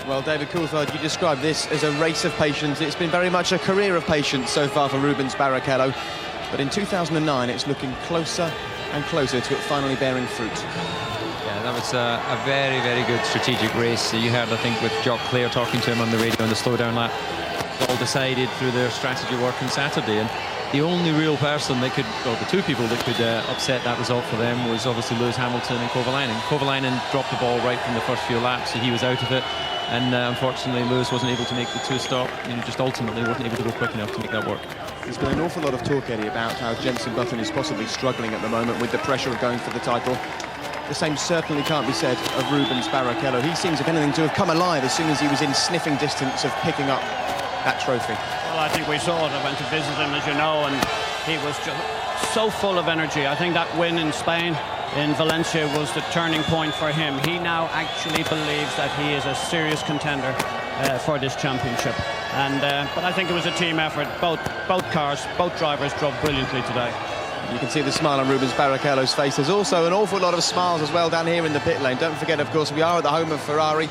Well, David Coulthard, you described this as a race of patience. It's been very much a career of patience so far for Rubens Barrichello. But in 2009, it's looking closer and closer to it finally bearing fruit. Yeah, that was a very, very good strategic race. You heard, I think, with Jock Clare talking to him on the radio on the slowdown lap. All decided through their strategy work on Saturday, and the only real person that could, or the two people that could upset that result for them was obviously Lewis Hamilton and Kovalainen. Kovalainen dropped the ball right from the first few laps, so he was out of it. And unfortunately, Lewis wasn't able to make the two-stop. Just ultimately wasn't able to go quick enough to make that work. There's been an awful lot of talk, Eddie, about how Jenson Button is possibly struggling at the moment with the pressure of going for the title. The same certainly can't be said of Rubens Barrichello. He seems, if anything, to have come alive as soon as he was in sniffing distance of picking up that trophy. Well, I think we saw it. I went to visit him, as you know, and he was just so full of energy. I think that win in Spain, in Valencia, was the turning point for him. He now actually believes that he is a serious contender for this championship. And but I think it was a team effort. Both cars, both drivers drove brilliantly today. You can see the smile on Rubens Barrichello's face. There's also an awful lot of smiles as well down here in the pit lane. Don't forget, of course, we are at the home of Ferrari.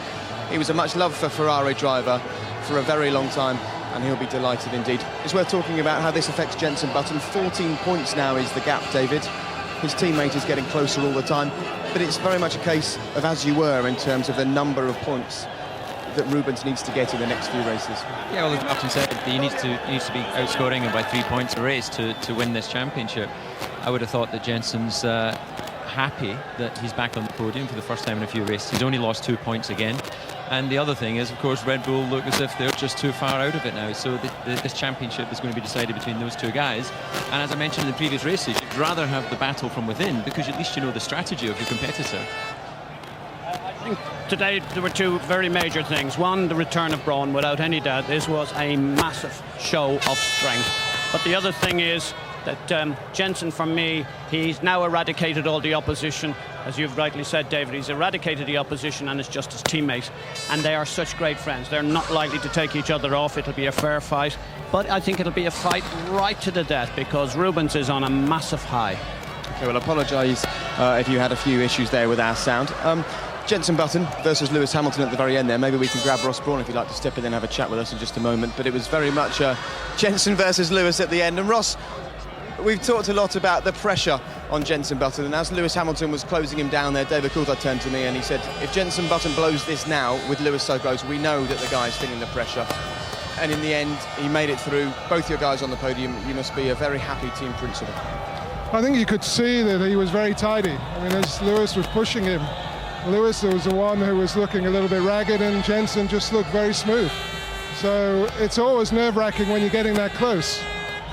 He was a much loved for Ferrari driver for a very long time, and he'll be delighted indeed. It's worth talking about how this affects Jenson Button. 14 points now is the gap, David. His teammate is getting closer all the time, but it's very much a case of as you were in terms of the number of points that Rubens needs to get in the next few races. Yeah, well, as Martin said, he needs to be outscoring him by 3 points a race to win this championship. I would have thought that Jenson's happy that he's back on the podium for the first time in a few races. He's only lost 2 points again. And the other thing is, of course, Red Bull look as if they're just too far out of it now. So this championship is going to be decided between those two guys. And as I mentioned in the previous races, you'd rather have the battle from within because at least you know the strategy of your competitor. I think today there were two very major things. One, the return of Brawn, without any doubt. This was a massive show of strength. But the other thing is that Jenson, for me, he's now eradicated all the opposition. As you've rightly said, David, he's eradicated the opposition and it's just his teammate. And they are such great friends. They're not likely to take each other off. It'll be a fair fight. But I think it'll be a fight right to the death because Rubens is on a massive high. Okay, well, apologise if you had a few issues there with our sound. Jenson Button versus Lewis Hamilton at the very end there. Maybe we can grab Ross Brawn if you'd like to step in and have a chat with us in just a moment. But it was very much Jenson versus Lewis at the end. And Ross, we've talked a lot about the pressure on Jenson Button, and as Lewis Hamilton was closing him down there, David Coulthard turned to me and he said, if Jenson Button blows this now with Lewis so close, we know that the guy's feeling the pressure. And in the end, he made it through. Both your guys on the podium, you must be a very happy team principal. I think you could see that he was very tidy. I mean, as Lewis was pushing him, Lewis was the one who was looking a little bit ragged and Jenson just looked very smooth. So it's always nerve-wracking when you're getting that close.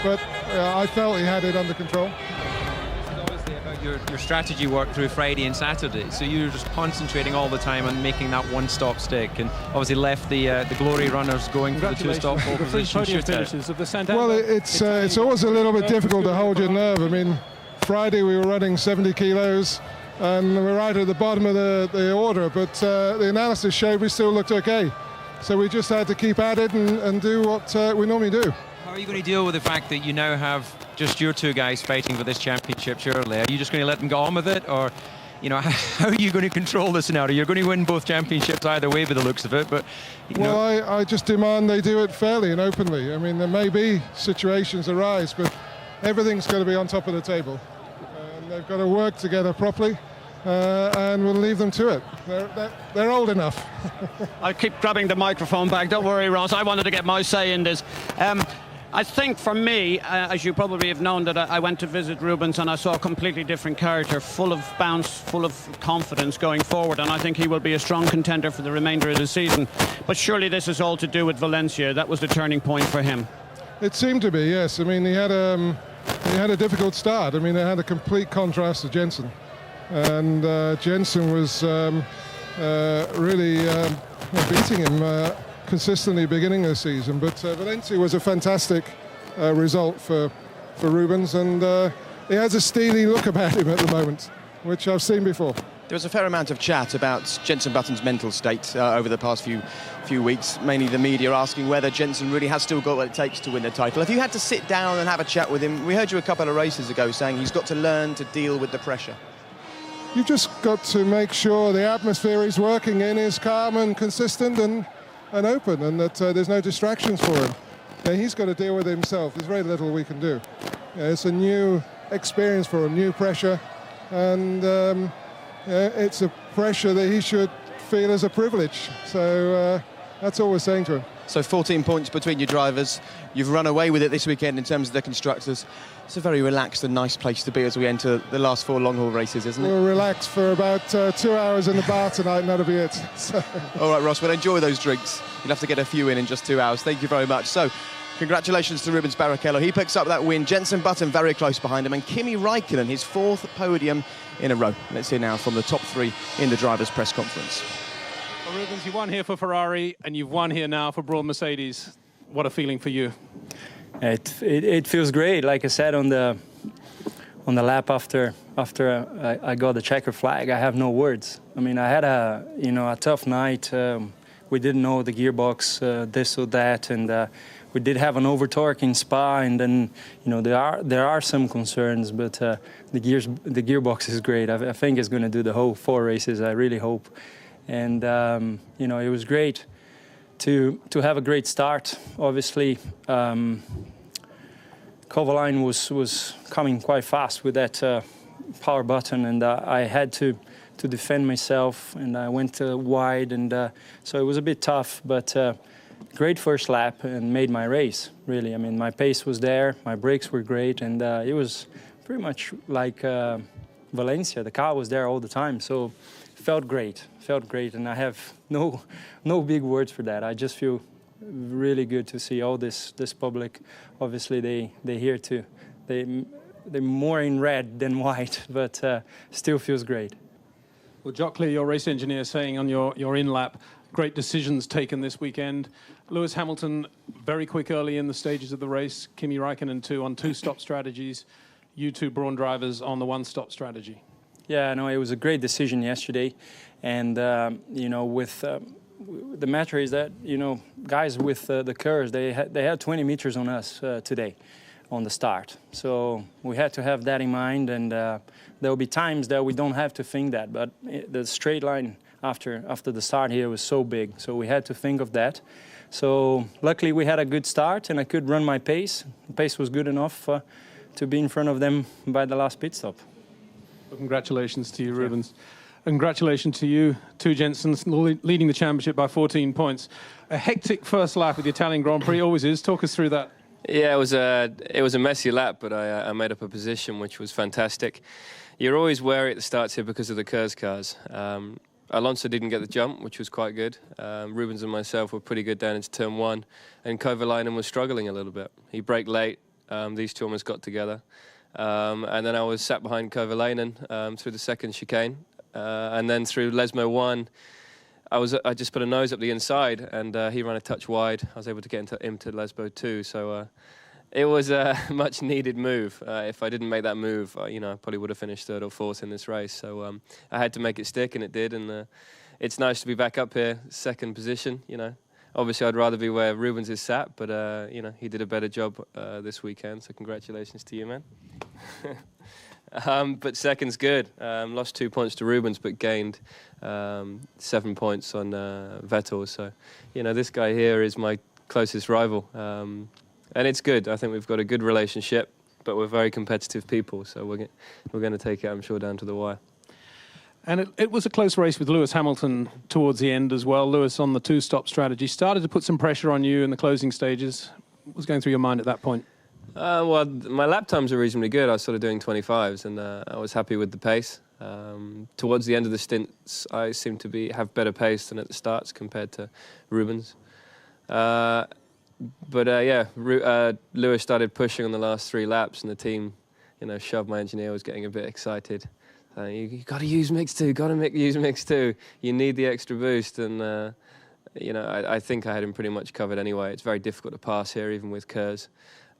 But I felt he had it under control. It's obviously about your strategy work through Friday and Saturday. So you're just concentrating all the time on making that one-stop stick, and obviously left the glory runners going for the two-stop pole position shootout. Well, it's always a little bit difficult to hold your nerve. I mean, Friday we were running 70 kilos, and we're right at the bottom of the order. But the analysis showed we still looked okay. So we just had to keep at it and do what we normally do. How are you going to deal with the fact that you now have just your two guys fighting for this championship, surely? Are you just going to let them get on with it? Or, how are you going to control the scenario? You're going to win both championships either way by the looks of it, but... Well, I just demand they do it fairly and openly. I mean, there may be situations arise, but everything's got to be on top of the table. And they've got to work together properly. And we'll leave them to it. They're old enough. I'll keep grabbing the microphone back. Don't worry, Ross. I wanted to get my say in this. I think for me, as you probably have known, that I went to visit Rubens and I saw a completely different character, full of bounce, full of confidence going forward, and I think he will be a strong contender for the remainder of the season. But surely this is all to do with Valencia. That was the turning point for him. It seemed to be, yes. I mean, he had a difficult start. I mean, it had a complete contrast to Jenson. And Jenson was really beating him consistently beginning of the season. But Valencia was a fantastic result for Rubens, and he has a steely look about him at the moment, which I've seen before. There was a fair amount of chat about Jenson Button's mental state over the past few weeks, mainly the media asking whether Jenson really has still got what it takes to win the title. If you had to sit down and have a chat with him, we heard you a couple of races ago saying he's got to learn to deal with the pressure. you've just got to make sure the atmosphere he's working in is calm and consistent and open, and that there's no distractions for him. He's got to deal with himself. There's very little we can do. It's a new experience for him, new pressure, and it's a pressure that he should feel as a privilege. So that's all we're saying to him. So 14 points between your drivers. You've run away with it this weekend in terms of the constructors. It's a very relaxed and nice place to be as we enter the last 4 long-haul races, isn't it? We'll relax for about 2 hours in the bar tonight, and that'll be it. So. All right, Ross, well, enjoy those drinks. You'll have to get a few in just 2 hours. Thank you very much. So, congratulations to Rubens Barrichello. He picks up that win. Jenson Button very close behind him, and Kimi Räikkönen, his 4th podium in a row. Let's hear now from the top 3 in the drivers' press conference. Well, Rubens, you won here for Ferrari, and you've won here now for Brawn Mercedes. What a feeling for you. It feels great. Like I said on the lap after I got the checker flag, I have no words. I mean, I had a tough night. We didn't know the gearbox, this or that, and we did have an over torque in Spa, and then there are some concerns, but the gearbox is great. I think it's going to do the whole 4 races. I really hope, and it was great to have a great start. Obviously, Kovalainen was coming quite fast with that power button, and I had to defend myself, and I went wide, and so it was a bit tough, but great first lap and made my race, really. I mean, my pace was there, my brakes were great, and it was pretty much like Valencia. The car was there all the time, so felt great, and I have no big words for that. I just feel really good to see all this public. Obviously, they're here too. They're more in red than white, but still feels great. Well, Jock Clear, your race engineer, saying on your in-lap, great decisions taken this weekend. Lewis Hamilton, very quick early in the stages of the race. Kimi Räikkönen, too, on 2-stop strategies. You 2 Brawn drivers on the 1-stop strategy. Yeah, no, it was a great decision yesterday. And, with the matter is that, guys with the curves, they had 20 meters on us today on the start. So we had to have that in mind, and there will be times that we don't have to think that, but the straight line after the start here was so big, so we had to think of that. So luckily we had a good start, and I could run my pace. The pace was good enough to be in front of them by the last pit stop. Well, congratulations to you, Rubens. Congratulations to you, too, Jenson, leading the championship by 14 points. A hectic first lap with the Italian Grand Prix, always is. Talk us through that. Yeah, it was a messy lap, but I made up a position, which was fantastic. You're always wary at the starts here because of the KERS cars. Alonso didn't get the jump, which was quite good. Rubens and myself were pretty good down into turn 1, and Kovalainen was struggling a little bit. He braked late. These 2 almost got together. And then I was sat behind Kovalainen through the second chicane. And then through Lesmo 1, I just put a nose up the inside, and he ran a touch wide. I was able to get into Lesmo 2, so it was a much needed move. If I didn't make that move, I probably would have finished 3rd or 4th in this race. So I had to make it stick, and it did. And it's nice to be back up here, 2nd position. Obviously I'd rather be where Rubens is sat, but he did a better job this weekend. So congratulations to you, man. But 2nd's good. Lost 2 points to Rubens, but gained 7 points on Vettel. So, this guy here is my closest rival. And it's good. I think we've got a good relationship, but we're very competitive people. So we're going to take it, I'm sure, down to the wire. And it was a close race with Lewis Hamilton towards the end as well. Lewis on the 2-stop strategy started to put some pressure on you in the closing stages. What was going through your mind at that point? Well, my lap times are reasonably good. I was sort of doing 25s, and I was happy with the pace. Towards the end of the stints, I seemed to have better pace than at the starts compared to Rubens. Lewis started pushing on the last 3 laps, and the team, shoved. My engineer was getting a bit excited. You got to use mix 2, use mix 2. You need the extra boost, and I think I had him pretty much covered anyway. It's very difficult to pass here, even with KERS.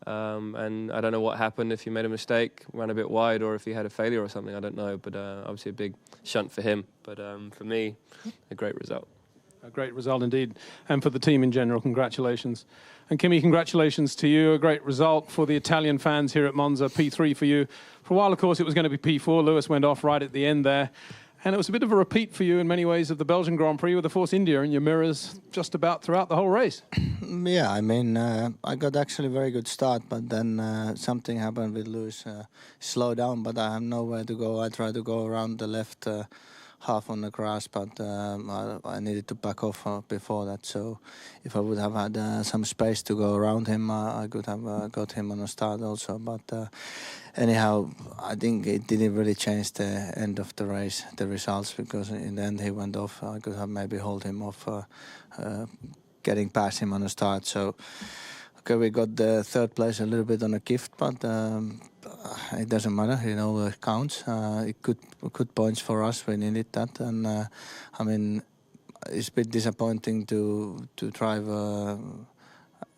And I don't know what happened, if he made a mistake, ran a bit wide, or if he had a failure or something, I don't know. But obviously a big shunt for him. But for me, a great result. A great result indeed, and for the team in general, congratulations. And Kimi, congratulations to you. A great result for the Italian fans here at Monza. P3 for you. For a while, of course, it was going to be P4. Lewis went off right at the end there. And it was a bit of a repeat for you in many ways of the Belgian Grand Prix with the Force India in your mirrors just about throughout the whole race. Yeah, I mean, I got actually a very good start, but then something happened with Lewis. Slow down, but I have nowhere to go. I tried to go around the left half on the grass, but I needed to back off before that. So if I would have had some space to go around him, I could have got him on the start also. But anyhow, I think it didn't really change the end of the race, the results, because in the end he went off. I could have maybe hold him off getting past him on the start. So okay, we got the third place a little bit on a gift, but it doesn't matter, you know, it counts. Good points for us, we needed that. And I mean, it's a bit disappointing to drive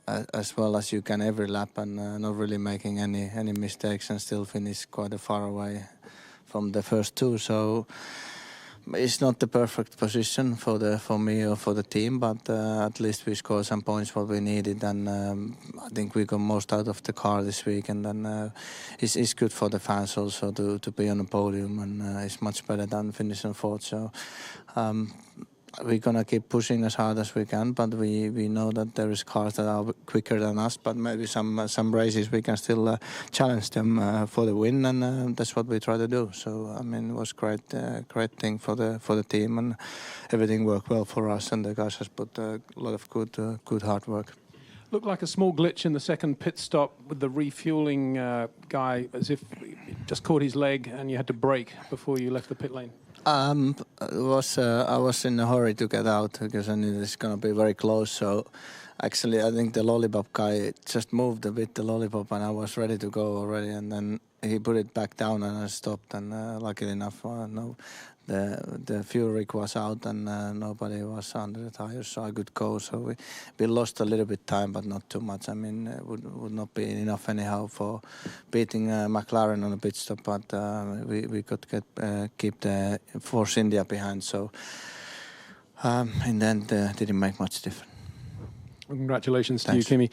as well as you can every lap and not really making any mistakes and still finish quite far away from the first two. So it's not the perfect position for me or for the team, but at least we scored some points what we needed, and I think we got most out of the car this week, and then it's good for the fans also to be on the podium, and it's much better than finishing fourth. So we're gonna keep pushing as hard as we can, but we know that there is cars that are quicker than us, but maybe some races we can still challenge them for the win, and that's what we try to do. So I mean, it was great thing for the team, and everything worked well for us, and the guys has put a lot of good hard work. Looked like a small glitch in the second pit stop with the refueling guy, as if it just caught his leg and you had to brake before you left the pit lane. I was in a hurry to get out because I knew it's gonna be very close. So actually, I think the lollipop guy just moved a bit the lollipop, and I was ready to go already. And then he put it back down, and I stopped. And luckily enough, no, the fuel rig was out, and nobody was under the tires, so I could go. So we lost a little bit time, but not too much. I mean, it would not be enough anyhow for beating McLaren on a pit stop, but we could keep the Force India behind. So in the end, didn't make much difference. Congratulations Thanks. to you, Kimi.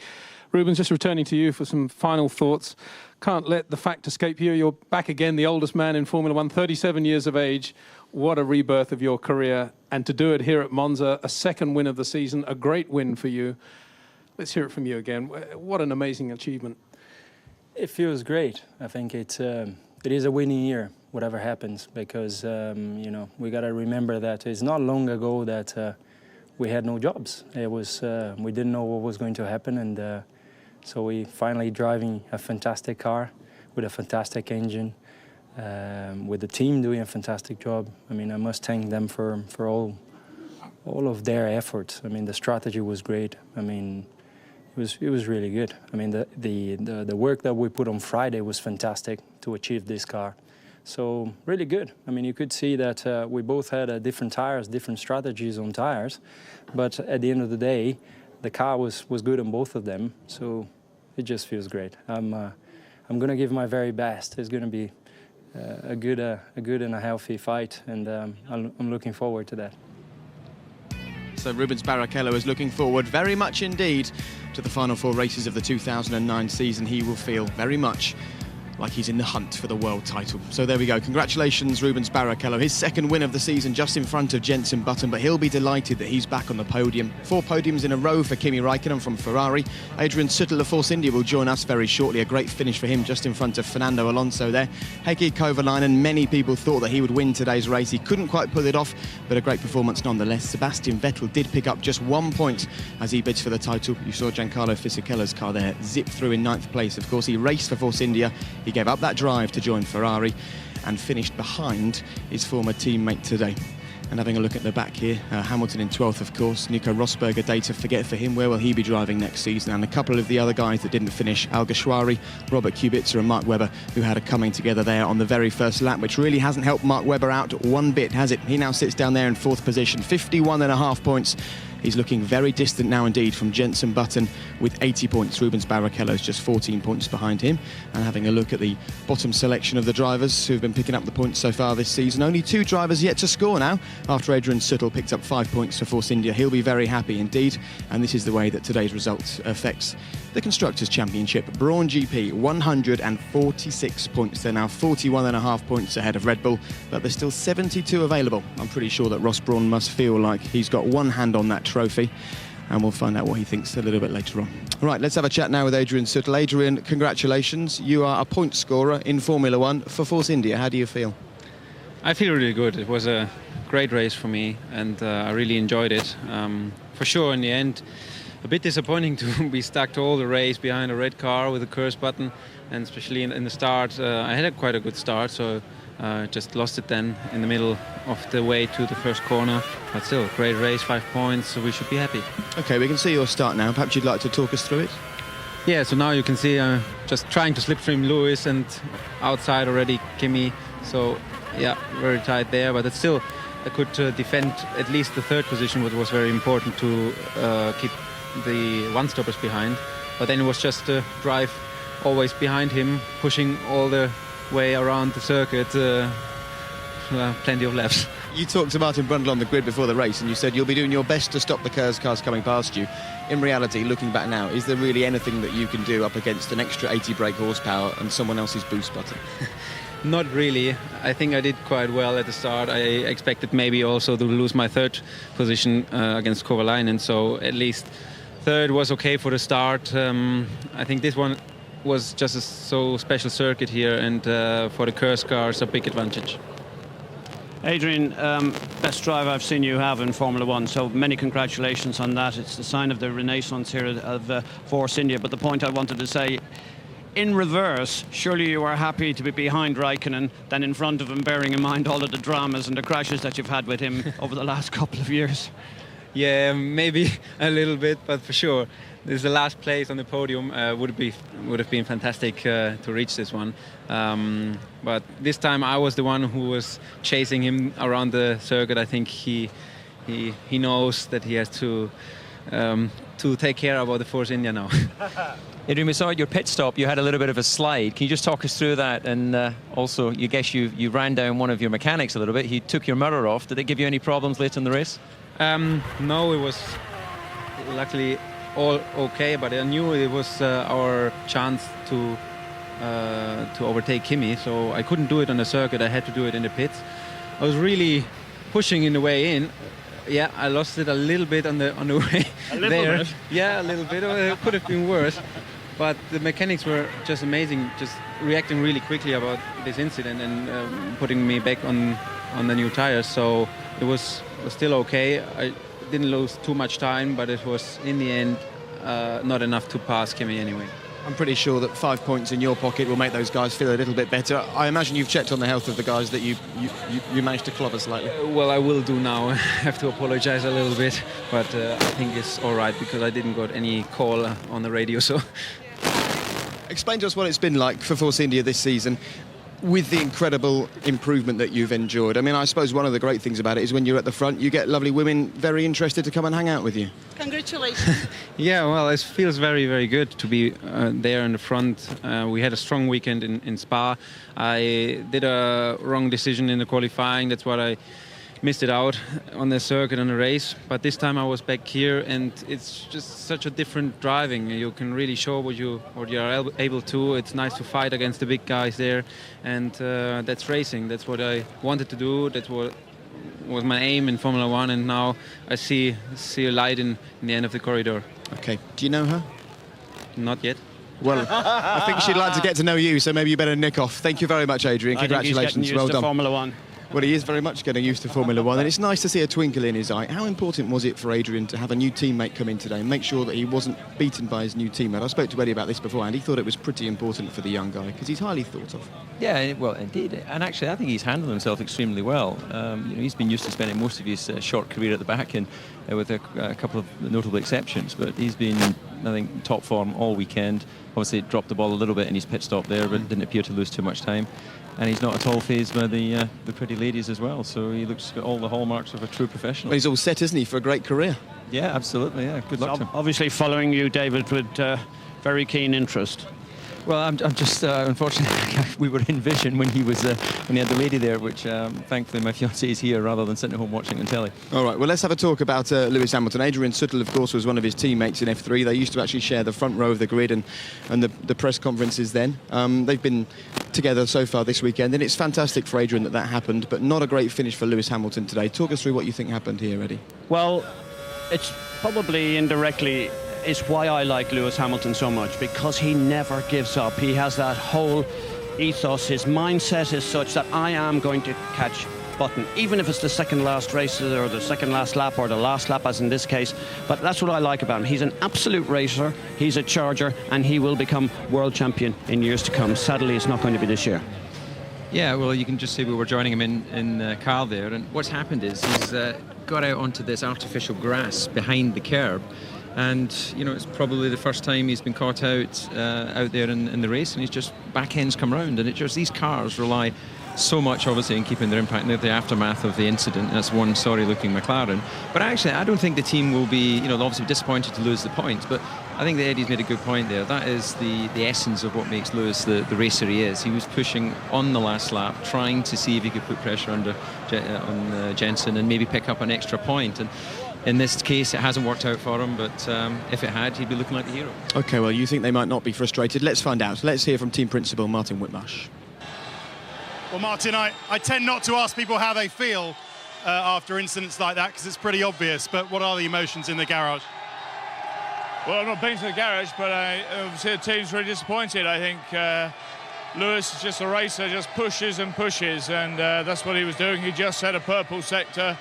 Rubens, just returning to you for some final thoughts. Can't let the fact escape you. You're back again, the oldest man in Formula One, 37 years of age. What a rebirth of your career. And to do it here at Monza, a second win of the season, a great win for you. Let's hear it from you again. What an amazing achievement. It feels great. I think it is a winning year, whatever happens, because, you know, we got to remember that it's not long ago that we had no jobs. It was, we didn't know what was going to happen, and so we finally driving a fantastic car with a fantastic engine, with the team doing a fantastic job. I mean, I must thank them for all of their efforts. I mean, the strategy was great. I mean, it was really good. I mean, the work that we put on Friday was fantastic to achieve this car. So really good. I mean, you could see that we both had different tires, different strategies on tires, but at the end of the day, the car was good on both of them. So it just feels great. I'm going to give my very best. It's going to be a good and a healthy fight, and I'm looking forward to that. So Rubens Barrichello is looking forward very much indeed to the final four races of the 2009 season. He will feel very much like he's in the hunt for the world title. So there we go. Congratulations, Rubens Barrichello. His second win of the season, just in front of Jenson Button, but he'll be delighted that he's back on the podium. 4 podiums in a row for Kimi Raikkonen from Ferrari. Adrian Sutil of Force India will join us very shortly. A great finish for him, just in front of Fernando Alonso there. Heikki Kovalainen, many people thought that he would win today's race. He couldn't quite pull it off, but a great performance nonetheless. Sebastian Vettel did pick up just 1 point as he bids for the title. You saw Giancarlo Fisichella's car there zip through in 9th place. Of course, he raced for Force India. He gave up that drive to join Ferrari and finished behind his former teammate today. And having a look at the back here, Hamilton in 12th, of course. Nico Rosberg, a day to forget for him. Where will he be driving next season? And a couple of the other guys that didn't finish, Al Ghashwari, Robert Kubica and Mark Webber, who had a coming together there on the very first lap, which really hasn't helped Mark Webber out one bit, has it? He now sits down there in 4th position, 51.5 points. He's looking very distant now indeed from Jenson Button with 80 points. Rubens Barrichello's just 14 points behind him. And having a look at the bottom selection of the drivers who've been picking up the points so far this season, only 2 drivers yet to score now. After Adrian Sutil picked up 5 points for Force India, he'll be very happy indeed. And this is the way that today's result affects the Constructors' Championship. Brawn GP, 146 points. They're now 41.5 points ahead of Red Bull, but there's still 72 available. I'm pretty sure that Ross Brawn must feel like he's got one hand on that trophy, and we'll find out what he thinks a little bit later on. Right, let's have a chat now with Adrian Sutil. Adrian, congratulations. You are a point scorer in Formula One for Force India. How do you feel? I feel really good. It was a great race for me, and I really enjoyed it. For sure, in the end, a bit disappointing to be stuck to all the race behind a red car with a curse button, and especially in the start. I had quite a good start, so just lost it then in the middle of the way to the first corner. But still, great race, 5 points, so we should be happy. OK, we can see your start now. Perhaps you'd like to talk us through it? Yeah, so now you can see just trying to slipstream Lewis, and outside already Kimi. So, yeah, very tight there, but it's still, I could defend at least the third position, which was very important to keep the one-stoppers behind. But then it was just to drive always behind him, pushing all the way around the circuit, plenty of laps. You talked to Martin Brundle on the grid before the race, and you said you'll be doing your best to stop the KERS cars coming past you. In reality, looking back now, is there really anything that you can do up against an extra 80 brake horsepower and someone else's boost button? Not really. I think I did quite well at the start. I expected maybe also to lose my third position against Kovalainen, so at least third was okay for the start. I think this one was just a so special circuit here, and for the KERS cars a big advantage. Adrian, best drive I've seen you have in Formula One, so many congratulations on that. It's the sign of the renaissance here of Force India. But the point I wanted to say, in reverse, surely you are happy to be behind Raikkonen than in front of him, bearing in mind all of the dramas and the crashes that you've had with him over the last couple of years. Yeah, maybe a little bit, but for sure. This is the last place on the podium. Would have been fantastic to reach this one. But this time I was the one who was chasing him around the circuit. I think he knows that he has to take care about the Force India now. Adrian, we saw at your pit stop you had a little bit of a slide. Can you just talk us through that? And also, you ran down one of your mechanics a little bit. He took your mirror off. Did it give you any problems later in the race? No, it was luckily all okay, but I knew it was our chance to overtake Kimi, so I couldn't do it on the circuit. I had to do it in the pits. I was really pushing in the way in. Yeah, I lost it a little bit on the way there. Bit. Yeah, a little bit. It could have been worse, but the mechanics were just amazing, just reacting really quickly about this incident and putting me back on the new tires. So it was still okay. I didn't lose too much time, but it was in the end not enough to pass Kimi anyway. I'm pretty sure that 5 points in your pocket will make those guys feel a little bit better. I imagine you've checked on the health of the guys that you managed to clobber slightly. Well, I will do now. I have to apologize a little bit, but I think it's all right because I didn't got any call on the radio. So, explain to us what it's been like for Force India this season, with the incredible improvement that you've enjoyed. I mean, I suppose one of the great things about it is when you're at the front, you get lovely women very interested to come and hang out with you. Congratulations. Yeah, well, it feels very, very good to be there in the front. We had a strong weekend in Spa. I did a wrong decision in the qualifying. That's what I missed it out on the circuit on the race. But this time I was back here, and it's just such a different driving. You can really show what you are able to. It's nice to fight against the big guys there, and that's racing. That's what I wanted to do. That's what was my aim in Formula One, and now I see a light in the end of the corridor. Okay. Do you know her? Not yet. Well, I think she'd like to get to know you, so maybe you better nick off. Thank you very much, Adrian. Congratulations. I think he's getting used to Formula One. Well, he is very much getting used to Formula One, and it's nice to see a twinkle in his eye. How important was it for Adrian to have a new teammate come in today and make sure that he wasn't beaten by his new teammate? I spoke to Eddie about this beforehand. He thought it was pretty important for the young guy because he's highly thought of. Yeah, well, indeed. And actually, I think he's handled himself extremely well. He's been used to spending most of his short career at the back, and with a couple of notable exceptions. But he's been, I think, top form all weekend. Obviously, dropped the ball a little bit in his pit stop there, but didn't appear to lose too much time. and he's not at all fazed by the pretty ladies as well. So he looks got all the hallmarks of a true professional. Well, he's all set, isn't he, for a great career? Yeah, absolutely. Yeah, good luck to him. Obviously following you, David, with very keen interest. Well, I'm just unfortunately we were in vision when he was when he had the lady there, which thankfully my fiancée is here rather than sitting at home watching on telly. All right, well, let's have a talk about Lewis Hamilton. Adrian Sutil, of course, was one of his teammates in F3. They used to actually share the front row of the grid and the press conferences then. They've been together so far this weekend, and it's fantastic for Adrian that happened, but not a great finish for Lewis Hamilton today. Talk us through what you think happened here, Eddie. Well, it's probably indirectly is why I like Lewis Hamilton so much, because he never gives up. He has that whole ethos. His mindset is such that I am going to catch Button, even if it's the second last race or the second last lap or the last lap, as in this case. But that's what I like about him. He's an absolute racer, he's a charger, and he will become world champion in years to come. Sadly, it's not going to be this year. Yeah, well, you can just say we were joining him in the car there, and what's happened is he's got out onto this artificial grass behind the curb. And you know, it's probably the first time he's been caught out there in the race, and he's just back ends come round, and it just, these cars rely so much obviously in keeping their impact in the aftermath of the incident. That's one sorry looking McLaren, but actually I don't think the team will be, you know, they'll obviously be disappointed to lose the points, but I think that Eddie's made a good point there. That is the essence of what makes Lewis the racer he is. He was pushing on the last lap, trying to see if he could put pressure on Jensen and maybe pick up an extra point, and in this case, it hasn't worked out for him, but if it had, he'd be looking like the hero. OK, well, you think they might not be frustrated. Let's find out. Let's hear from team principal Martin Whitmarsh. Well, Martin, I tend not to ask people how they feel after incidents like that, because it's pretty obvious, but what are the emotions in the garage? Well, I've not been to the garage, but obviously the team's really disappointed. I think Lewis is just a racer, just pushes and pushes, and that's what he was doing. He just had a purple sector.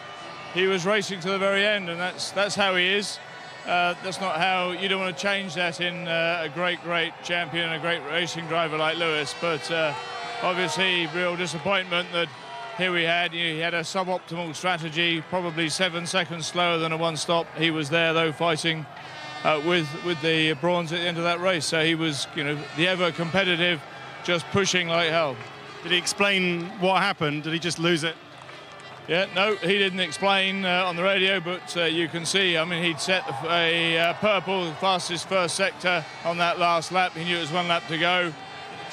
He was racing to the very end, and that's how he is. That's not how, you don't want to change that in a great champion, a great racing driver like Lewis. But obviously, real disappointment that here he had a suboptimal strategy, probably 7 seconds slower than a one-stop. He was there though, fighting with the Brawns at the end of that race. So he was, you know, the ever competitive, just pushing like hell. Did he explain what happened? Did he just lose it? Yeah, no, he didn't explain on the radio, but you can see, I mean, he'd set a purple, fastest first sector on that last lap. He knew it was 1 lap to go,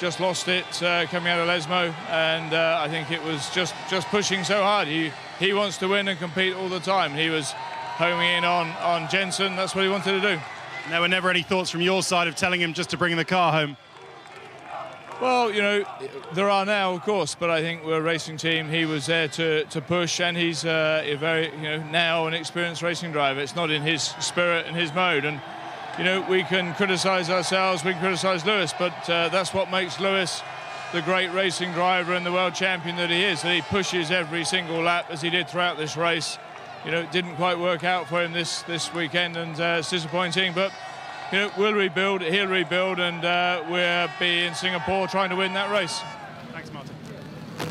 just lost it coming out of Lesmo, and I think it was just pushing so hard. He wants to win and compete all the time. He was homing in on Jensen. That's what he wanted to do. And there were never any thoughts from your side of telling him just to bring the car home? Well, you know, there are now, of course, but I think we're a racing team. He was there to push, and he's a very, you know, now an experienced racing driver. It's not in his spirit and his mode. And, you know, we can criticise ourselves, we can criticise Lewis, but that's what makes Lewis the great racing driver and the world champion that he is, that he pushes every single lap as he did throughout this race. You know, it didn't quite work out for him this weekend, and it's disappointing, but you know, we'll rebuild, he'll rebuild, and we'll be in Singapore trying to win that race. Thanks, Martin.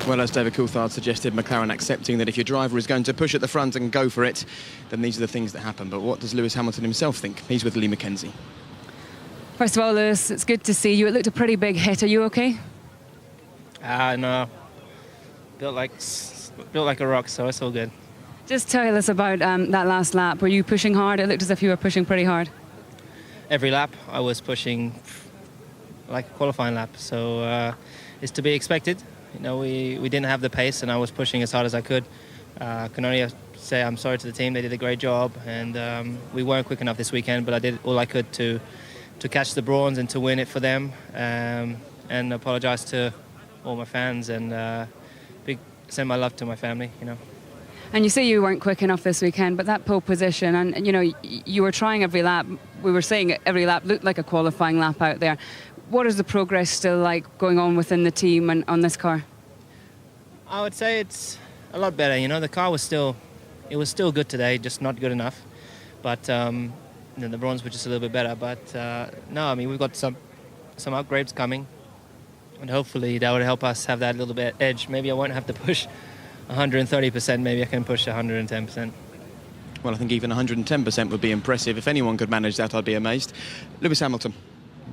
Well, as David Coulthard suggested, McLaren accepting that if your driver is going to push at the front and go for it, then these are the things that happen. But what does Lewis Hamilton himself think? He's with Lee Mackenzie. First of all, Lewis, it's good to see you. It looked a pretty big hit. Are you okay? No. Built like a rock, so it's all good. Just tell us about that last lap. Were you pushing hard? It looked as if you were pushing pretty hard. Every lap I was pushing like a qualifying lap, so it's to be expected. You know, we didn't have the pace, and I was pushing as hard as I could. I can only say I'm sorry to the team. They did a great job, and we weren't quick enough this weekend, but I did all I could to catch the Brawns and to win it for them, and apologise to all my fans, and send my love to my family, you know. And you say you weren't quick enough this weekend, but that pole position, and you know, you were trying every lap. We were saying every lap looked like a qualifying lap out there. What is the progress still like going on within the team and on this car? I would say it's a lot better. You know, the car was still good today, just not good enough. But you know, the Brawns were just a little bit better. But no, I mean, we've got some upgrades coming, and hopefully that would help us have that little bit edge. Maybe I won't have to push 130%, maybe I can push 110%. Well, I think even 110% would be impressive. If anyone could manage that, I'd be amazed. Lewis Hamilton,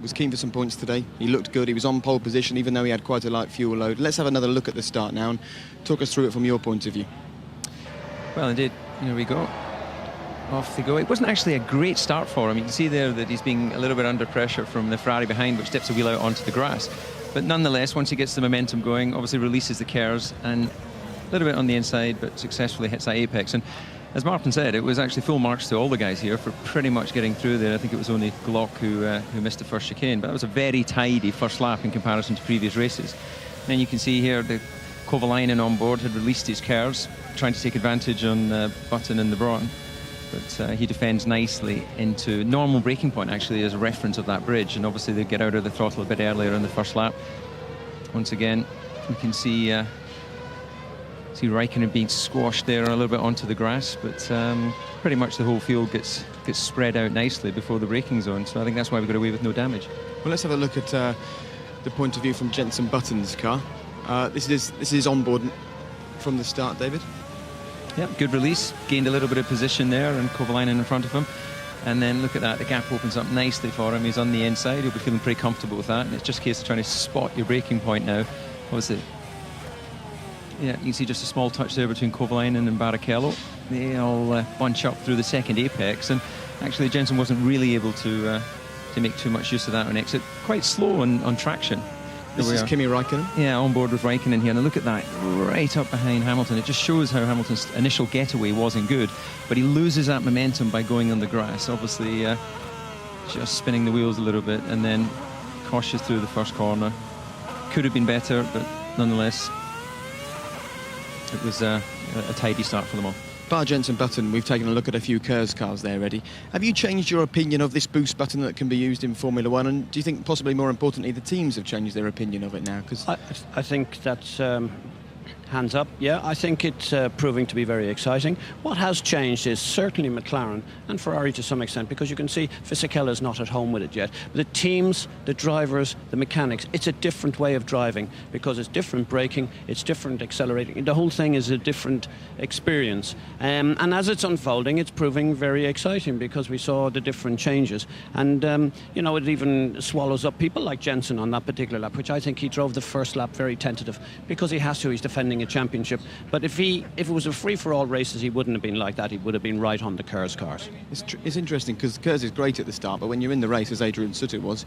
was keen for some points today. He looked good. He was on pole position, even though he had quite a light fuel load. Let's have another look at the start now and talk us through it from your point of view. Well, indeed, here we go. Off they go. It wasn't actually a great start for him. You can see there that he's being a little bit under pressure from the Ferrari behind, which tips the wheel out onto the grass. But nonetheless, once he gets the momentum going, obviously releases the KERS and a little bit on the inside, but successfully hits that apex. And as Martin said, it was actually full marks to all the guys here for pretty much getting through there. I think it was only Glock who missed the first chicane, but that was a very tidy first lap in comparison to previous races. And then you can see here the Kovalainen on board had released his KERS, trying to take advantage on Button and the Brawn. But he defends nicely into normal braking point, actually, as a reference of that bridge. And obviously they get out of the throttle a bit earlier in the first lap. Once again, you can see Raikkonen being squashed there a little bit onto the grass, but pretty much the whole field gets spread out nicely before the braking zone. So I think that's why we got away with no damage. Well, let's have a look at the point of view from Jenson Button's car. This is on board from the start, David. Yep, good release. Gained a little bit of position there, and Kovalainen in front of him. And then look at that, the gap opens up nicely for him. He's on the inside. He'll be feeling pretty comfortable with that. And it's just a case of trying to spot your braking point now. What was it? Yeah, you can see just a small touch there between Kovalainen and Barrichello. They all bunch up through the second apex. And actually, Jenson wasn't really able to make too much use of that on exit. Quite slow on traction. This is Kimi Raikkonen? Yeah, on board with Raikkonen here. And look at that, right up behind Hamilton. It just shows how Hamilton's initial getaway wasn't good. But he loses that momentum by going on the grass. Obviously, just spinning the wheels a little bit and then cautious through the first corner. Could have been better, but nonetheless, it was a tidy start for them all. Bar Jenson Button, we've taken a look at a few KERS cars there already. Have you changed your opinion of this boost button that can be used in Formula One? And do you think, possibly more importantly, the teams have changed their opinion of it now? Because I think that's hands up. Yeah, I think it's proving to be very exciting. What has changed is certainly McLaren and Ferrari to some extent, because you can see Fisichella's not at home with it yet. But the teams, the drivers, the mechanics, it's a different way of driving because it's different braking, it's different accelerating. The whole thing is a different experience. And as it's unfolding, it's proving very exciting because we saw the different changes. And, you know, it even swallows up people like Jenson on that particular lap, which I think he drove the first lap very tentative because he has to. He's defending a championship. But if it was a free-for-all races, he wouldn't have been like that. He would have been right on the KERS cars. It's interesting because KERS is great at the start, but when you're in the race, as Adrian Sutil was,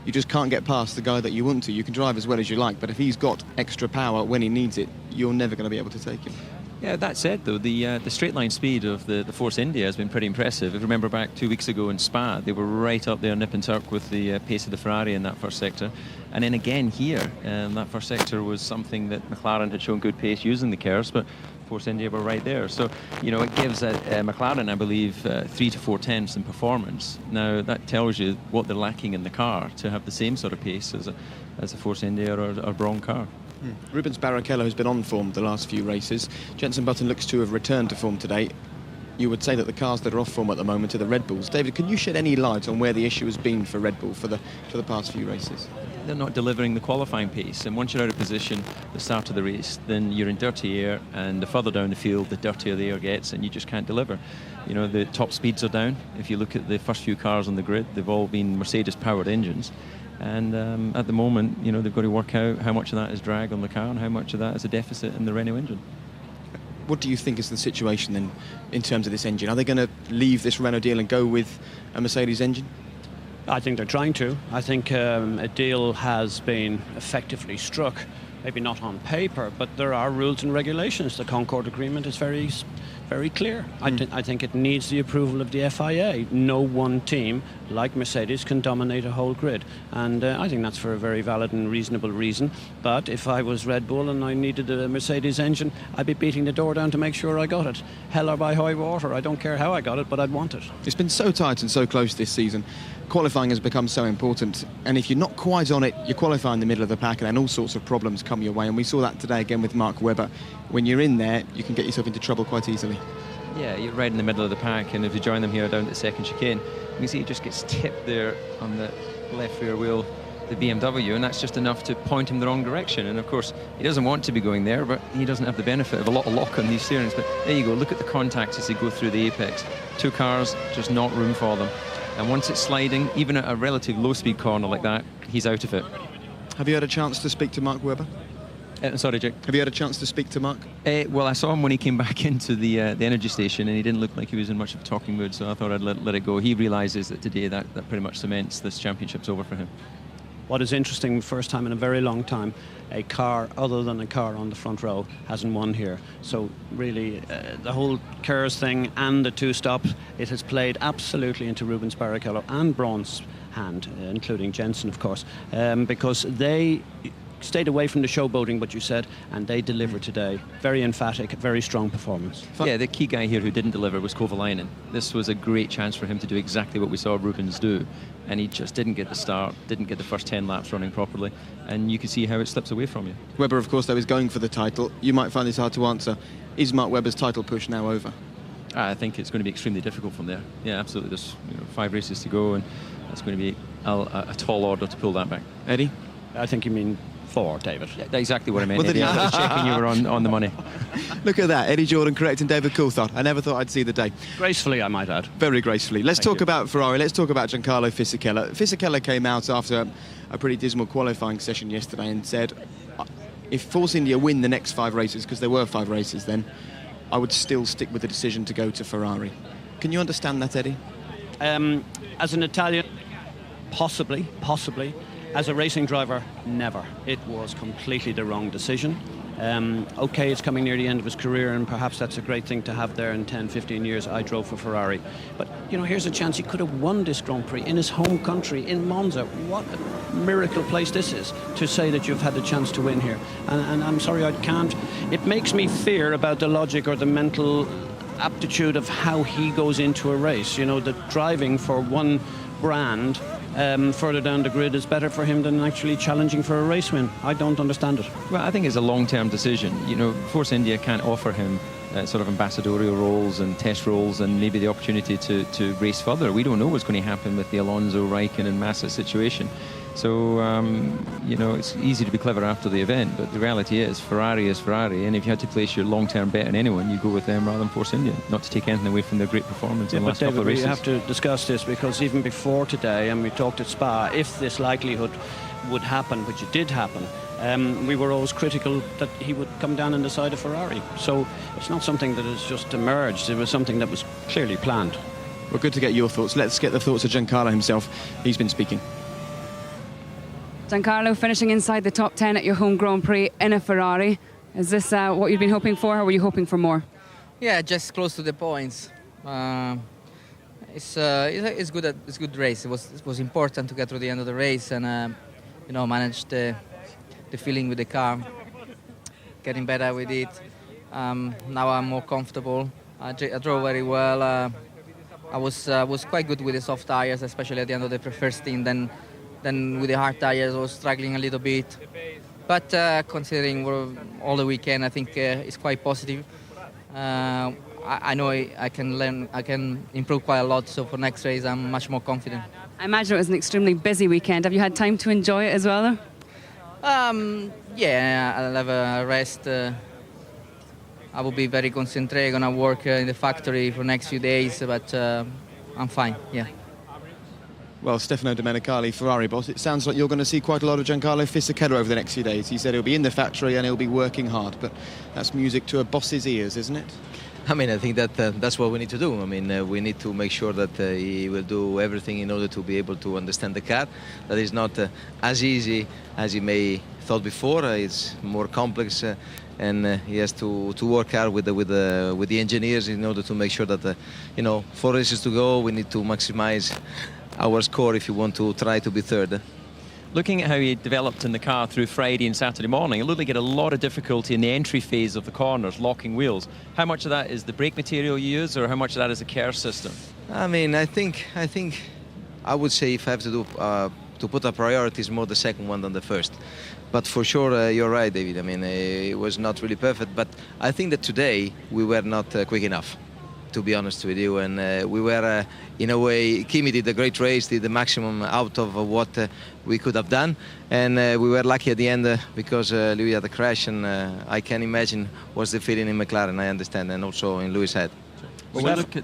you just can't get past the guy that you want to. You can drive as well as you like, but if he's got extra power when he needs it, you're never going to be able to take him. Yeah, that said, though, the straight line speed of the Force India has been pretty impressive. If you remember back 2 weeks ago in Spa, they were right up there nip and tuck with the pace of the Ferrari in that first sector. And then again here, that first sector was something that McLaren had shown good pace using the KERS, but Force India were right there. So, you know, it gives McLaren, I believe, 3 to 4 tenths in performance. Now, that tells you what they're lacking in the car to have the same sort of pace as a Force India or Brawn car. Rubens Barrichello has been on form the last few races. Jenson Button looks to have returned to form today. You would say that the cars that are off form at the moment are the Red Bulls. David, can you shed any light on where the issue has been for Red Bull for the past few races? They're not delivering the qualifying pace, and once you're out of position at the start of the race, then you're in dirty air, and the further down the field, the dirtier the air gets, and you just can't deliver. You know, the top speeds are down. If you look at the first few cars on the grid, they've all been Mercedes-powered engines. And at the moment, you know, they've got to work out how much of that is drag on the car and how much of that is a deficit in the Renault engine. What do you think is the situation then in terms of this engine? Are they going to leave this Renault deal and go with a Mercedes engine? I think they're trying to. I think a deal has been effectively struck, maybe not on paper, but there are rules and regulations. The Concord Agreement is very clear. I think it needs the approval of the FIA. No one team, like Mercedes, can dominate a whole grid. And I think that's for a very valid and reasonable reason. But if I was Red Bull and I needed a Mercedes engine, I'd be beating the door down to make sure I got it. Hell or by high water. I don't care how I got it, but I'd want it. It's been so tight and so close this season. Qualifying has become so important, and if you're not quite on it, you qualify in the middle of the pack, and then all sorts of problems come your way. And we saw that today again with Mark Webber. When you're in there, you can get yourself into trouble quite easily. Yeah, you're right in the middle of the pack, and if you join them here down to the second chicane, you can see he just gets tipped there on the left rear wheel, the BMW, and that's just enough to point him the wrong direction. And of course, he doesn't want to be going there, but he doesn't have the benefit of a lot of lock on these steerings. But there you go, look at the contacts as they go through the apex. Two cars, just not room for them. And once it's sliding, even at a relative low-speed corner like that, he's out of it. Have you had a chance to speak to Mark Webber? Sorry, Jake. Have you had a chance to speak to Mark? Well, I saw him when he came back into the energy station, and he didn't look like he was in much of a talking mood, so I thought I'd let it go. He realises that today that pretty much cements this championship's over for him. What is interesting, first time in a very long time, a car other than a car on the front row hasn't won here. So really, the whole Kerr's thing and the two stops, it has played absolutely into Rubens Barrichello and Brawn's hand, including Jensen, of course, because they stayed away from the showboating, but you said, and they delivered today. Very emphatic, very strong performance. Yeah, the key guy here who didn't deliver was Kovalainen. This was a great chance for him to do exactly what we saw Rubens do, and he just didn't get the start, didn't get the first 10 laps running properly, and you can see how it slips away from you. Webber, of course, though, is going for the title. You might find this hard to answer. Is Mark Webber's title push now over? I think it's going to be extremely difficult from there. Yeah, absolutely. There's 5 races to go, and it's going to be a tall order to pull that back. Eddie? I think you mean 4, David. Yeah, that's exactly what I meant. Eddie. I was checking you were on the money. Look at that, Eddie Jordan correcting David Coulthard. I never thought I'd see the day. Gracefully, I might add. Very gracefully. Let's talk about Ferrari. Let's talk about Giancarlo Fisichella. Fisichella came out after a pretty dismal qualifying session yesterday and said, if Force India win the next 5 races, because there were 5 races then, I would still stick with the decision to go to Ferrari. Can you understand that, Eddie? As an Italian, possibly. As a racing driver, never. It was completely the wrong decision. OK, it's coming near the end of his career, and perhaps that's a great thing to have there in 10, 15 years. I drove for Ferrari. But, here's a chance he could have won this Grand Prix in his home country, in Monza. What a miracle place this is, to say that you've had the chance to win here. And I'm sorry, I can't. It makes me fear about the logic or the mental aptitude of how he goes into a race. The driving for one brand further down the grid is better for him than actually challenging for a race win. I don't understand it. Well, I think it's a long-term decision. Force India can't offer him sort of ambassadorial roles and test roles and maybe the opportunity to race further. We don't know what's going to happen with the Alonso, Raikkonen and Massa situation. So, it's easy to be clever after the event, but the reality is Ferrari, and if you had to place your long-term bet on anyone, you go with them rather than Force India, not to take anything away from their great performance in the last couple of races. We have to discuss this, because even before today, and we talked at Spa, if this likelihood would happen, which it did happen, we were always critical that he would come down on the side of Ferrari. So it's not something that has just emerged, it was something that was clearly planned. Well, good to get your thoughts. Let's get the thoughts of Giancarlo himself. He's been speaking. Giancarlo, finishing inside the top 10 at your home Grand Prix in a Ferrari. Is this what you'd been hoping for, or were you hoping for more? Yeah, just close to the points. It's good. It's good race. It was important to get to the end of the race and manage the feeling with the car, getting better with it. Now I'm more comfortable. I drove very well. I was quite good with the soft tires, especially at the end of the first stint. Then with the hard tires, I was struggling a little bit. But considering all the weekend, I think it's quite positive. I know I can learn, I can improve quite a lot. So for next race, I'm much more confident. I imagine it was an extremely busy weekend. Have you had time to enjoy it as well, though? Yeah, I'll have a rest. I will be very concentrated. Gonna work in the factory for next few days, but I'm fine. Yeah. Well, Stefano Domenicali, Ferrari boss, it sounds like you're going to see quite a lot of Giancarlo Fisichella over the next few days. He said he'll be in the factory and he'll be working hard, but that's music to a boss's ears, isn't it? I mean, I think that that's what we need to do. I mean, we need to make sure that he will do everything in order to be able to understand the car. That is not as easy as he may thought before. It's more complex, and he has to work hard with the engineers in order to make sure that 4 races to go. We need to maximize our score if you want to try to be third. Looking at how he developed in the car through Friday and Saturday morning, it looked like he had a lot of difficulty in the entry phase of the corners, locking wheels. How much of that is the brake material you use, or how much of that is the Kerr system? I mean, I think I would say if I have to put a priority, is more the second one than the first. But for sure, you're right, David. I mean, it was not really perfect, but I think that today we were not quick enough, to be honest with you, and we were in a way, Kimi did a great race, did the maximum out of what we could have done, and we were lucky at the end because Louis had a crash, and I can imagine what's the feeling in McLaren, I understand, and also in Louis' head. When you look at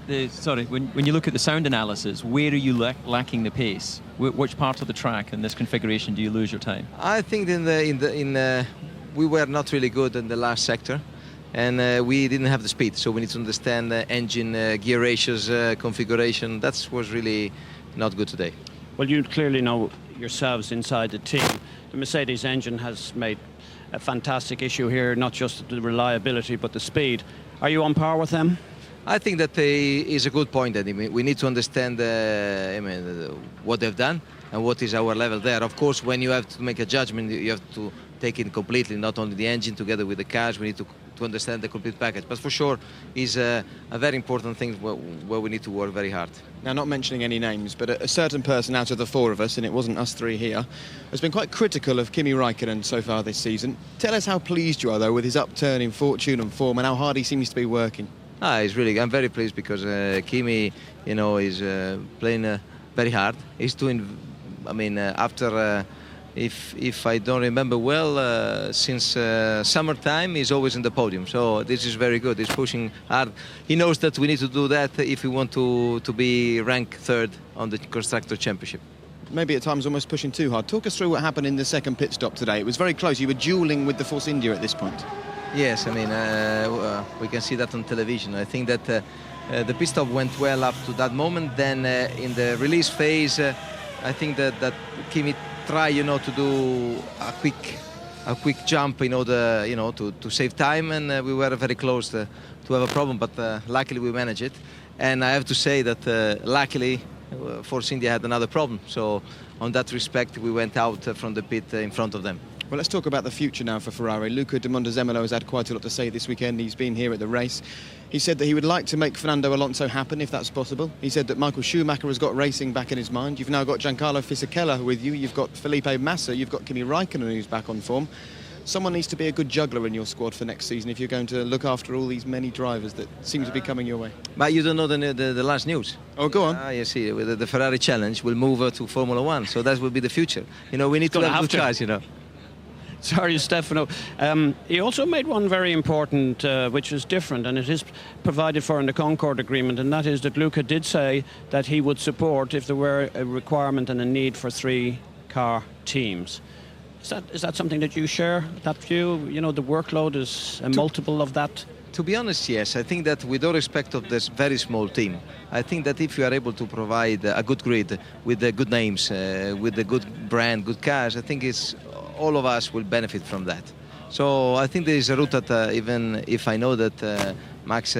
when you look at the sound analysis, where are you lacking the pace? Which part of the track in this configuration do you lose your time? I think we were not really good in the last sector, and we didn't have the speed. So we need to understand engine gear ratios, configuration. That was really not good today. Well, you clearly know yourselves inside the team. The Mercedes engine has made a fantastic issue here, not just the reliability but the speed. Are you on par with them? I think that is a good point. That we need to understand what they've done and what is our level there. Of course, when you have to make a judgment, you have to take it completely, not only the engine, together with the cars. We need to understand the complete package. But for sure, is a very important thing where we need to work very hard. Now, not mentioning any names, but a certain person out of the four of us, and it wasn't us three here, has been quite critical of Kimi Raikkonen so far this season. Tell us how pleased you are, though, with his upturn in fortune and form and how hard he seems to be working. I'm very pleased because Kimi, is playing very hard. He's doing, after, if I don't remember well, since summertime, he's always in the podium. So this is very good. He's pushing hard. He knows that we need to do that if we want to be ranked third on the Constructor Championship. Maybe at times almost pushing too hard. Talk us through what happened in the second pit stop today. It was very close. You were duelling with the Force India at this point. Yes, we can see that on television. I think that the pit stop went well up to that moment. Then in the release phase, I think that Kimi tried, to do a quick jump in order, to save time, and we were very close to have a problem. But luckily we managed it, and I have to say that luckily Force India had another problem. So on that respect, we went out from the pit in front of them. Well, let's talk about the future now for Ferrari. Luca de Montezemolo has had quite a lot to say this weekend. He's been here at the race. He said that he would like to make Fernando Alonso happen, if that's possible. He said that Michael Schumacher has got racing back in his mind. You've now got Giancarlo Fisichella with you. You've got Felipe Massa. You've got Kimi Raikkonen, who's back on form. Someone needs to be a good juggler in your squad for next season if you're going to look after all these many drivers that seem to be coming your way. But you don't know the last news. Oh, go on. You see, the Ferrari Challenge will move to Formula One, so that will be the future. We need to have good cars, Sorry, Stefano. He also made one very important, which is different, and it is provided for in the Concord Agreement, and that is that Luca did say that he would support if there were a requirement and a need for 3-car teams. Is that something that you share, that view? The workload is a multiple of that? To be honest, yes. I think that with all respect of this very small team, I think that if you are able to provide a good grid with the good names, with the good brand, good cars, I think all of us will benefit from that. So I think there is a route that even if I know that Max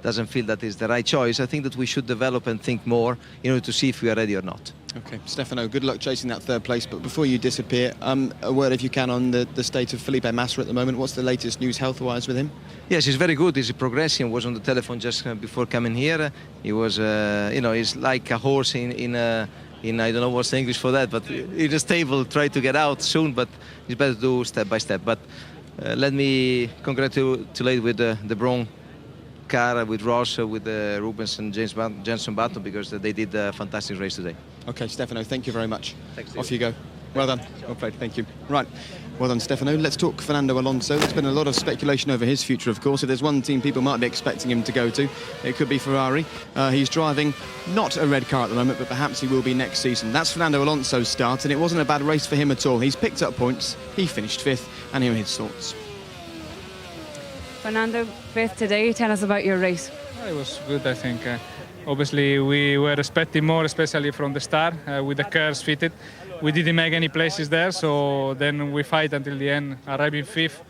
doesn't feel that is the right choice, I think that we should develop and think more in order to see if we are ready or not. Okay, Stefano, good luck chasing that third place. But before you disappear, a word, if you can, on the state of Felipe Massa at the moment. What's the latest news health-wise with him? Yes, he's very good. He's progressing. Was on the telephone just before coming here. He was, he's like a horse in I don't know what's the English for that, but in a stable, try to get out soon, but it's better to do step by step. But let me congratulate with the Brawn car, with Ross, with Rubens and Jenson Button, because they did a fantastic race today. Okay, Stefano, thank you very much. Thanks. Off you go. Well done. Well played, thank you. Right, well done, Stefano. Let's talk Fernando Alonso. There's been a lot of speculation over his future, of course. If there's one team people might be expecting him to go to, it could be Ferrari. He's driving not a red car at the moment, but perhaps he will be next season. That's Fernando Alonso's start, and it wasn't a bad race for him at all. He's picked up points, he finished 5th, and here are his thoughts. Fernando, 5th today. Tell us about your race. It was good, I think. Obviously, we were expecting more, especially from the start, with the cars fitted. We didn't make any places there, so then we fight until the end, arriving 5th.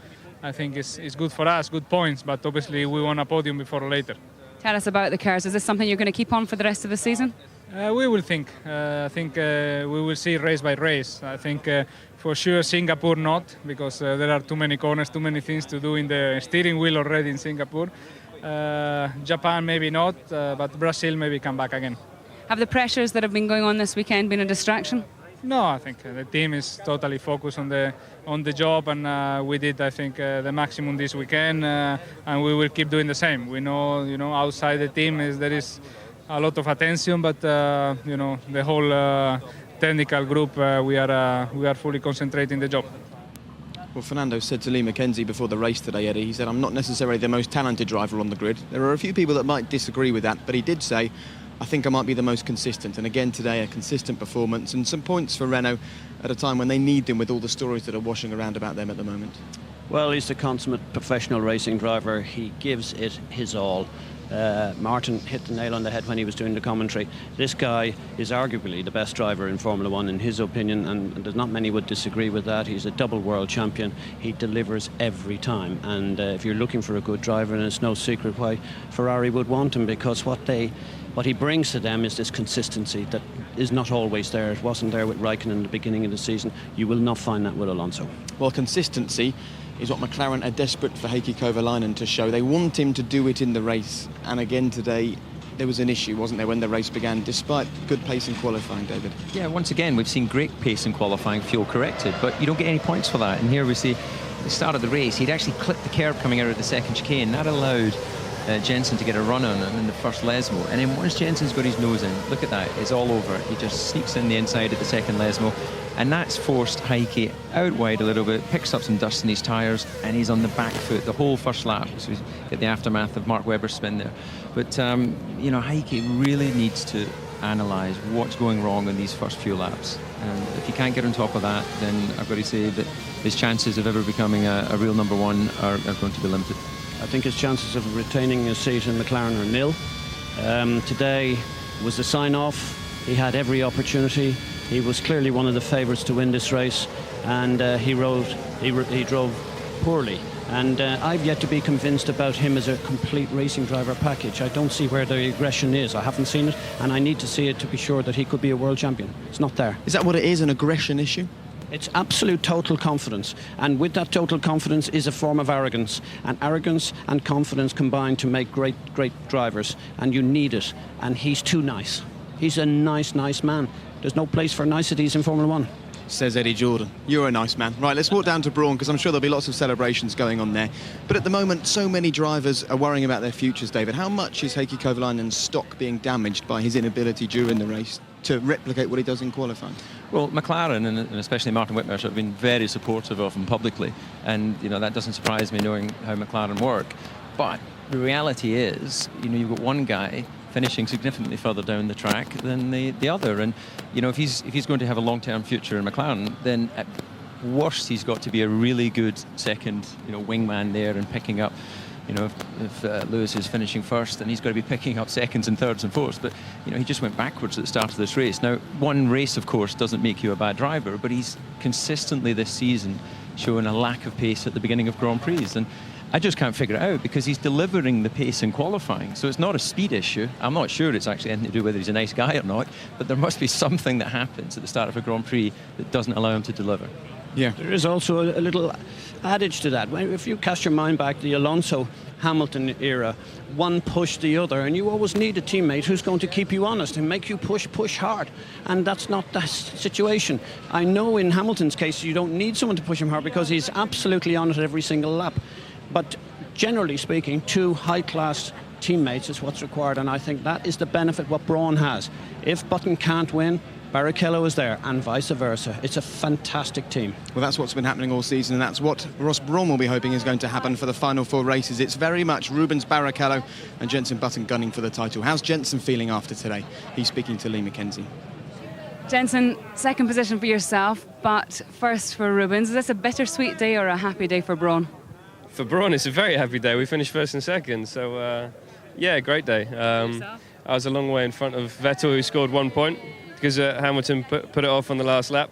I think it's good for us, good points, but obviously we want a podium before or later. Tell us about the cars. Is this something you're going to keep on for the rest of the season? We will think. I think we will see race by race. I think for sure Singapore not, because there are too many corners, too many things to do in the steering wheel already in Singapore. Japan maybe not, but Brazil maybe come back again. Have the pressures that have been going on this weekend been a distraction? No, I think the team is totally focused on the job, and we did, I think, the maximum this weekend, and we will keep doing the same. We know, outside the team there is a lot of attention, but the whole technical group, we are fully concentrating the job. Well, Fernando said to Lee McKenzie before the race today, Eddie, he said, I'm not necessarily the most talented driver on the grid. There are a few people that might disagree with that, but he did say, I think I might be the most consistent. And again today, a consistent performance and some points for Renault at a time when they need them with all the stories that are washing around about them at the moment. Well, he's the consummate professional racing driver. He gives it his all. Martin hit the nail on the head when he was doing the commentary. This guy is arguably the best driver in Formula One in his opinion, and there's not many would disagree with that. He's a double world champion. He delivers every time, and if you're looking for a good driver, and it's no secret why Ferrari would want him, because what he brings to them is this consistency that is not always there. It wasn't there with Raikkonen in the beginning of the season. You will not find that with Alonso. Well, consistency is what McLaren are desperate for Heikki Kovalainen to show. They want him to do it in the race, and again today there was an issue, wasn't there, when the race began, despite good pace in qualifying, David? Yeah, once again we've seen great pace in qualifying, fuel corrected, but you don't get any points for that. And here we see at the start of the race he'd actually clipped the curb coming out of the second chicane. That allowed Jensen to get a run on him in the first Lesmo, and then once Jensen's got his nose in, look at that, it's all over. He just sneaks in the inside of the second Lesmo, and that's forced Heikki out wide a little bit, picks up some dust in his tyres, and he's on the back foot the whole first lap. So we get the aftermath of Mark Webber's spin there. But you know, Heikki really needs to analyse what's going wrong in these first few laps, and if he can't get on top of that, then I've got to say that his chances of ever becoming a real number one are going to be limited. I think his chances of retaining his seat in McLaren are nil. Today was the sign-off. He had every opportunity. He was clearly one of the favourites to win this race, and he drove poorly. And I've yet to be convinced about him as a complete racing driver package. I don't see where the aggression is. I haven't seen it, and I need to see it to be sure that he could be a world champion. It's not there. Is that what it is, an aggression issue? It's absolute total confidence, and with that total confidence is a form of arrogance, and arrogance and confidence combine to make great drivers, and you need it, and he's too nice. He's a nice man. There's no place for niceties in Formula One. Says Eddie Jordan. You're a nice man. Right, let's walk down to Brawn, because I'm sure there'll be lots of celebrations going on there. But at the moment, so many drivers are worrying about their futures, David. How much is Heikki Kovalainen's stock being damaged by his inability during the race to replicate what he does in qualifying? Well, McLaren and especially Martin Whitmer have been very supportive of him publicly, and you know that doesn't surprise me knowing how McLaren work. But the reality is, you know, you've got one guy finishing significantly further down the track than the other, and you know, if he's going to have a long-term future in McLaren, then at worst he's got to be a really good second, you know, wingman there and picking up. You know, if Lewis is finishing first, then he's got to be picking up seconds and thirds and fourths. But, you know, he just went backwards at the start of this race. Now, one race, of course, doesn't make you a bad driver, but he's consistently this season showing a lack of pace at the beginning of Grand Prix. And I just can't figure it out, because he's delivering the pace in qualifying. So it's not a speed issue. I'm not sure it's actually anything to do whether he's a nice guy or not, but there must be something that happens at the start of a Grand Prix that doesn't allow him to deliver. Yeah. There is also a little adage to that. If you cast your mind back, the Alonso-Hamilton era, one pushed the other, and you always need a teammate who's going to keep you honest and make you push hard. And that's not the situation. I know in Hamilton's case you don't need someone to push him hard, because he's absolutely on it every single lap. But generally speaking, two high-class teammates is what's required, and I think that is the benefit what Brawn has. If Button can't win, Barrichello is there, and vice versa. It's a fantastic team. Well, that's what's been happening all season, and that's what Ross Brawn will be hoping is going to happen for the final four races. It's very much Rubens Barrichello and Jenson Button gunning for the title. How's Jenson feeling after today? He's speaking to Lee McKenzie. Jenson, second position for yourself, but first for Rubens. Is this a bittersweet day or a happy day for Brawn? For Brawn, it's a very happy day. We finished first and second, so yeah, great day. I was a long way in front of Vettel, who scored 1 point, because Hamilton put it off on the last lap.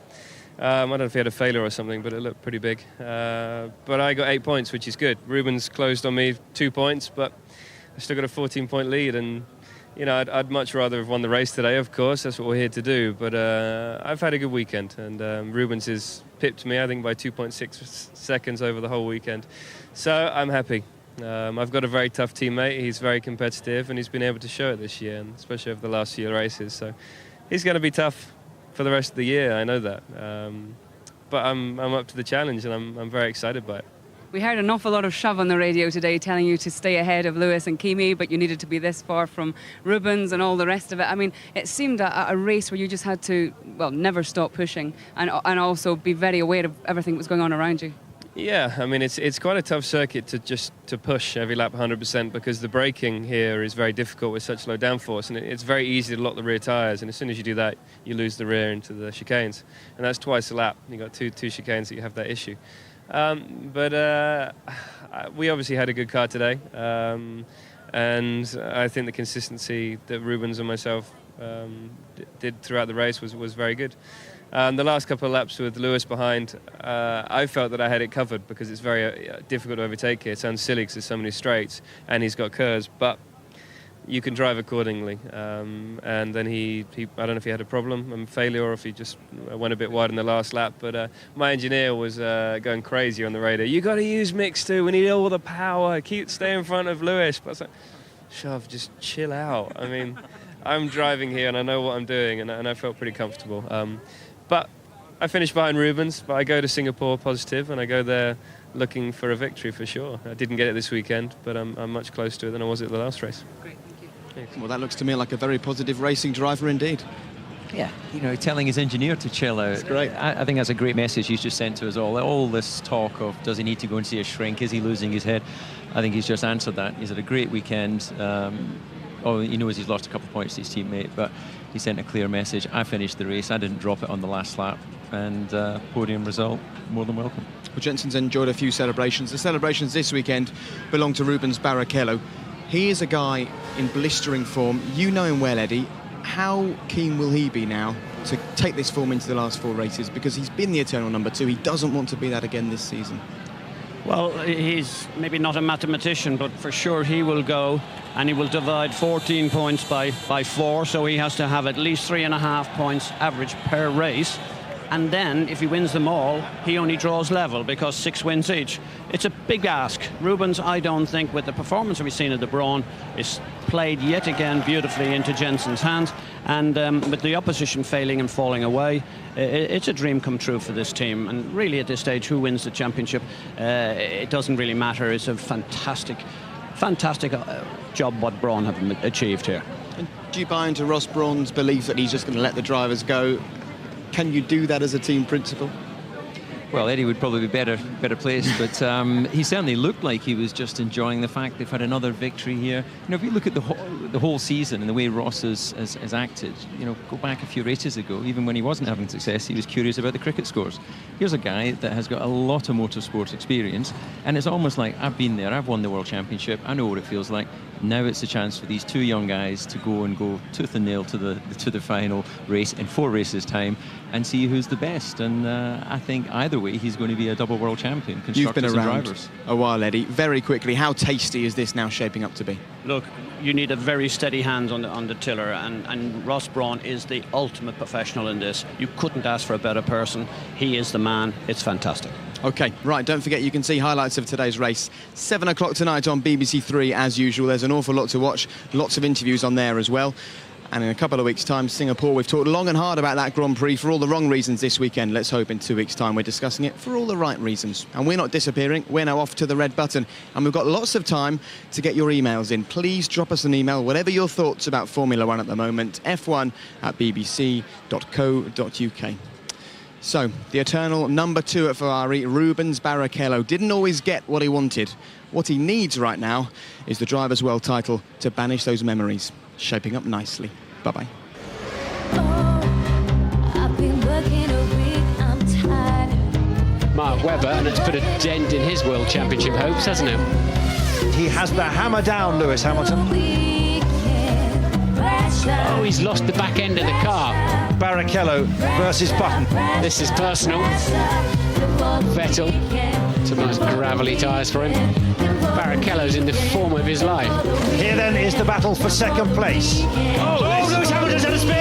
I don't know if he had a failure or something, but it looked pretty big. But I got 8 points, which is good. Rubens closed on me 2 points, but I still got a 14-point lead. And, you know, I'd much rather have won the race today, of course. That's what we're here to do. But I've had a good weekend. And Rubens has pipped me, I think, by 2.6 seconds over the whole weekend. So I'm happy. I've got a very tough teammate. He's very competitive, and he's been able to show it this year, and especially over the last few races. So he's going to be tough for the rest of the year, I know that. But I'm up to the challenge, and I'm very excited by it. We heard an awful lot of shove on the radio today telling you to stay ahead of Lewis and Kimi, but you needed to be this far from Rubens and all the rest of it. I mean, it seemed a race where you just had to, well, never stop pushing and also be very aware of everything that was going on around you. Yeah, I mean, it's quite a tough circuit to push every lap 100% because the braking here is very difficult with such low downforce, and it's very easy to lock the rear tyres, and as soon as you do that, you lose the rear into the chicanes, and that's twice a lap. You've got two chicanes that you have that issue. But we obviously had a good car today, and I think the consistency that Rubens and myself did throughout the race was very good. The last couple of laps with Lewis behind, I felt that I had it covered because it's very difficult to overtake here. It sounds silly because there's so many straights and he's got curves, but you can drive accordingly. And then he I don't know if he had a problem, failure, or if he just went a bit wide in the last lap. But my engineer was going crazy on the radio. You got to use mix too. We need all the power. Stay in front of Lewis. But I was like, Shove, just chill out. I mean, I'm driving here and I know what I'm doing, and I felt pretty comfortable. But I finished behind Rubens, but I go to Singapore positive, and I go there looking for a victory for sure. I didn't get it this weekend, but I'm much closer to it than I was at the last race. Great, thank you. Well, that looks to me like a very positive racing driver indeed. Yeah, you know, telling his engineer to chill out. That's great. I think that's a great message he's just sent to us all. All this talk of does he need to go and see a shrink? Is he losing his head? I think he's just answered that. He's had a great weekend. He knows he's lost a couple of points to his teammate, but he sent a clear message. I finished the race. I didn't drop it on the last lap, and podium result, more than welcome. Well, Jensen's enjoyed a few celebrations. The celebrations this weekend belong to Rubens Barrichello. He is a guy in blistering form. You know him well, Eddie. How keen will he be now to take this form into the last 4 races? Because he's been the eternal number 2. He doesn't want to be that again this season. Well, he's maybe not a mathematician, but for sure he will go, and he will divide 14 points by 4, so he has to have at least 3.5 points average per race. And then, if he wins them all, he only draws level because 6 wins each. It's a big ask. Rubens, I don't think, with the performance we've seen at the Brawn, is played yet again beautifully into Jensen's hands. And with the opposition failing and falling away, it's a dream come true for this team. And really, at this stage, who wins the championship, it doesn't really matter. It's a fantastic job what Brawn have achieved here. And do you buy into Ross Brawn's belief that he's just going to let the drivers go? Can you do that as a team principal? Well, Eddie would probably be better placed, but he certainly looked like he was just enjoying the fact they've had another victory here. You know, if you look at the whole season and the way Ross has acted, you know, go back a few races ago, even when he wasn't having success, he was curious about the cricket scores. Here's a guy that has got a lot of motorsports experience, and it's almost like, I've been there, I've won the World Championship, I know what it feels like. Now it's a chance for these 2 young guys to go tooth and nail to the final race in 4 races time and see who's the best. And I think either way he's going to be a double world champion. You've been around drivers. a while, Eddie. Very quickly, how tasty is this now shaping up to be? Look, you need a very steady hand on the tiller, and Ross Brawn is the ultimate professional in this. You couldn't ask for a better person. He is the man. It's fantastic. OK, right, don't forget you can see highlights of today's race. 7 o'clock tonight on BBC 3 as usual. There's an awful lot to watch, lots of interviews on there as well. And in a couple of weeks' time, Singapore. We've talked long and hard about that Grand Prix for all the wrong reasons this weekend. Let's hope in 2 weeks' time we're discussing it for all the right reasons. And we're not disappearing. We're now off to the red button. And we've got lots of time to get your emails in. Please drop us an email, whatever your thoughts about Formula 1 at the moment, f1@bbc.co.uk. So, the eternal number 2 at Ferrari, Rubens Barrichello, didn't always get what he wanted. What he needs right now is the Drivers' World title to banish those memories. Shaping up nicely. Bye-bye. Mark Webber, and it's put a dent in his World Championship hopes, hasn't it? He has the hammer down, Lewis Hamilton. Oh, he's lost the back end of the car. Barrichello versus Button. This is personal. Vettel, some nice gravelly tyres for him. Barrichello's in the form of his life. Here then is the battle for second place. Oh, Lewis Hamilton's had a spin.